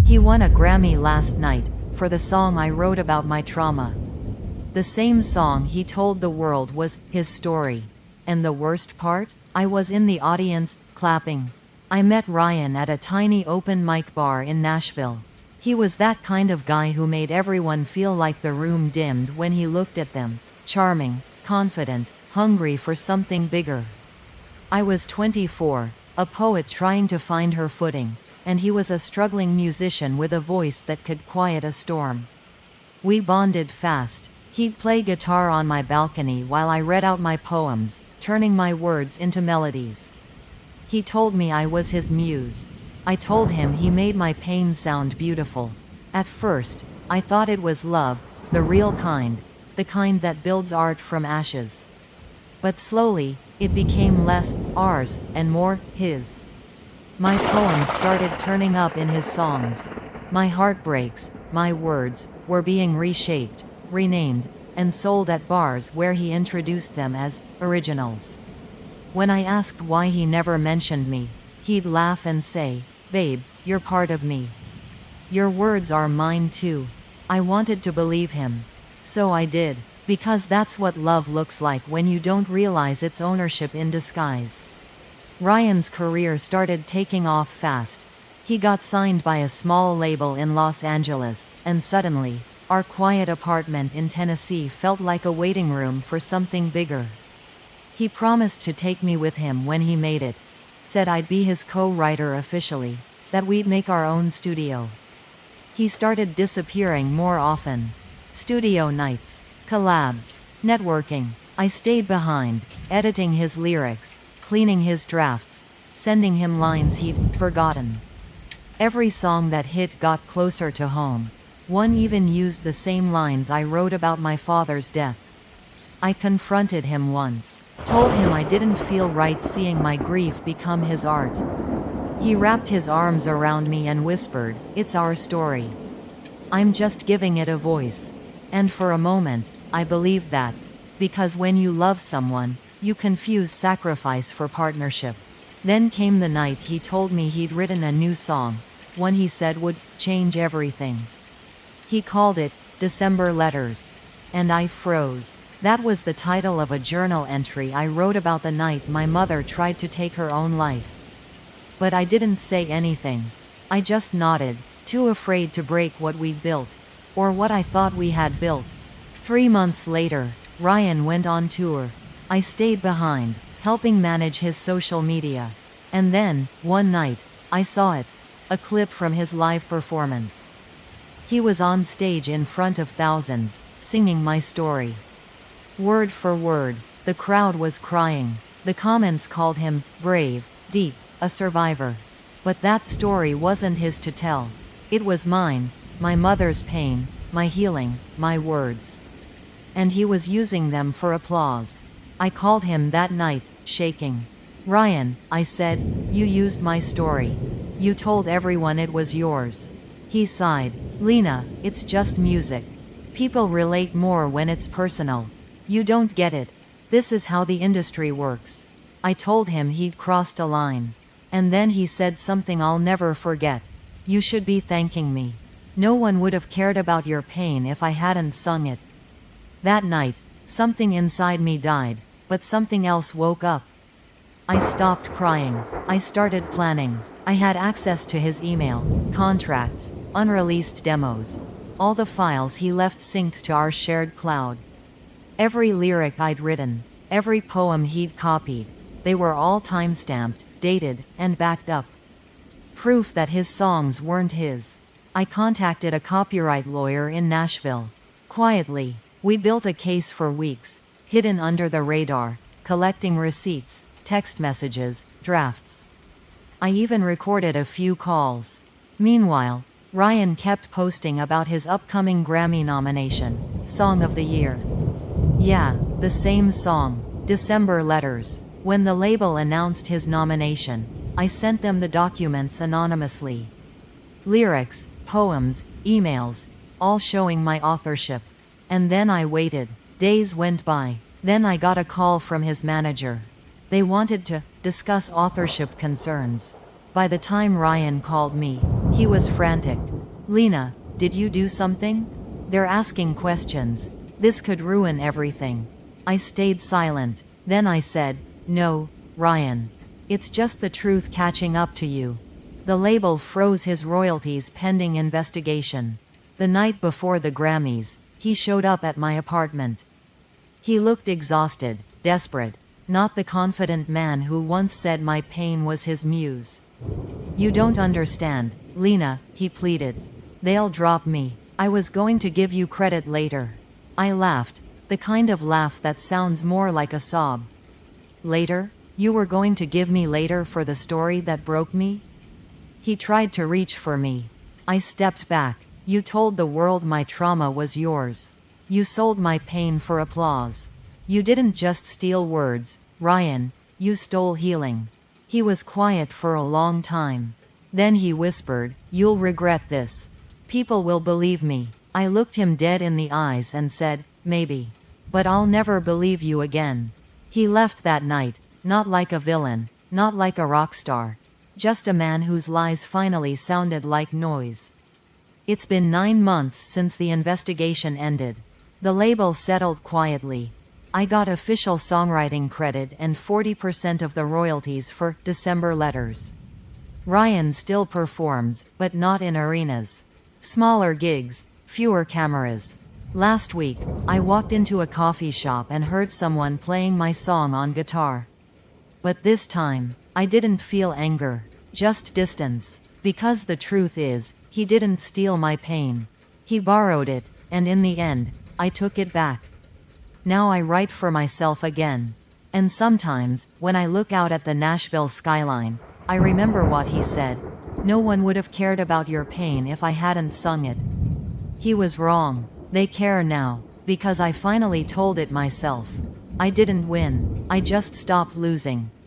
He won a Grammy last night for the song I wrote about my trauma. The same song he told the world was his story. And the worst part? I was in the audience, clapping. I met Ryan at a tiny open mic bar in Nashville. He was that kind of guy who made everyone feel like the room dimmed when he looked at them. Charming, confident, hungry for something bigger. I was 24, a poet trying to find her footing, and he was a struggling musician with a voice that could quiet a storm. We bonded fast. He'd play guitar on my balcony while I read out my poems, turning my words into melodies. He told me I was his muse. I told him he made my pain sound beautiful. At first, I thought it was love, the real kind, the kind that builds art from ashes. But slowly, it became less ours and more his. My poems started turning up in his songs. My heartbreaks, my words, were being reshaped, renamed, and sold at bars where he introduced them as originals. When I asked why he never mentioned me, he'd laugh and say, "Babe, you're part of me. Your words are mine too." I wanted to believe him. So I did, because that's what love looks like when you don't realize it's ownership in disguise. Ryan's career started taking off fast. He got signed by a small label in Los Angeles, and suddenly, our quiet apartment in Tennessee felt like a waiting room for something bigger. He promised to take me with him when he made it, said I'd be his co-writer officially, that we'd make our own studio. He started disappearing more often. Studio nights, collabs, networking. I stayed behind, editing his lyrics, cleaning his drafts, sending him lines he'd forgotten. Every song that hit got closer to home. One even used the same lines I wrote about my father's death. I confronted him once, told him I didn't feel right seeing my grief become his art. He wrapped his arms around me and whispered, "It's our story. I'm just giving it a voice." And for a moment, I believed that. Because when you love someone, you confuse sacrifice for partnership. Then came the night he told me he'd written a new song, one he said would change everything. He called it December Letters. And I froze. That was the title of a journal entry I wrote about the night my mother tried to take her own life. But I didn't say anything. I just nodded, too afraid to break what we'd built. Or what I thought we had built. 3 months later, Ryan went on tour. I stayed behind, helping manage his social media. And then, one night, I saw it. A clip from his live performance. He was on stage in front of thousands, singing my story. Word for word, the crowd was crying. The comments called him brave, deep, a survivor. But that story wasn't his to tell. It was mine, my mother's pain, my healing, my words. And he was using them for applause. I called him that night, shaking. "Ryan," I said, "you used my story. You told everyone it was yours." He sighed. "Lena, it's just music. People relate more when it's personal. You don't get it. This is how the industry works." I told him he'd crossed a line. And then he said something I'll never forget. "You should be thanking me. No one would have cared about your pain if I hadn't sung it." That night, something inside me died, but something else woke up. I stopped crying. I started planning. I had access to his email, contracts, unreleased demos. All the files he left synced to our shared cloud. Every lyric I'd written, every poem he'd copied, they were all time-stamped, dated, and backed up. Proof that his songs weren't his. I contacted a copyright lawyer in Nashville. Quietly, we built a case for weeks, hidden under the radar, collecting receipts, text messages, drafts. I even recorded a few calls. Meanwhile, Ryan kept posting about his upcoming Grammy nomination, Song of the Year. Yeah, the same song, December Letters. When the label announced his nomination, I sent them the documents anonymously. Lyrics, poems, emails, all showing my authorship. And then I waited. Days went by. Then I got a call from his manager. They wanted to discuss authorship concerns. By the time Ryan called me, he was frantic. Lena, did you do something? They're asking questions. This could ruin everything. I stayed silent. Then I said, no, Ryan. It's just the truth catching up to you. The label froze his royalties pending investigation. The night before the Grammys, he showed up at my apartment. He looked exhausted, desperate, not the confident man who once said my pain was his muse. You don't understand, Lena, he pleaded. They'll drop me. I was going to give you credit later. I laughed, the kind of laugh that sounds more like a sob. Later? You were going to give me later for the story that broke me? He tried to reach for me. I stepped back. You told the world my trauma was yours. You sold my pain for applause. You didn't just steal words, Ryan, you stole healing. He was quiet for a long time. Then he whispered, you'll regret this. People will believe me. I looked him dead in the eyes and said, maybe. But I'll never believe you again. He left that night, not like a villain, not like a rock star. Just a man whose lies finally sounded like noise. It's been 9 months since the investigation ended. The label settled quietly. I got official songwriting credit and 40% of the royalties for December Letters. Ryan still performs, but not in arenas. Smaller gigs, fewer cameras. Last week, I walked into a coffee shop and heard someone playing my song on guitar. But this time, I didn't feel anger, just distance. Because the truth is, he didn't steal my pain. He borrowed it, and in the end, I took it back. Now I write for myself again. And sometimes, when I look out at the Nashville skyline, I remember what he said. No one would have cared about your pain if I hadn't sung it. He was wrong. They care now, because I finally told it myself. I didn't win, I just stopped losing.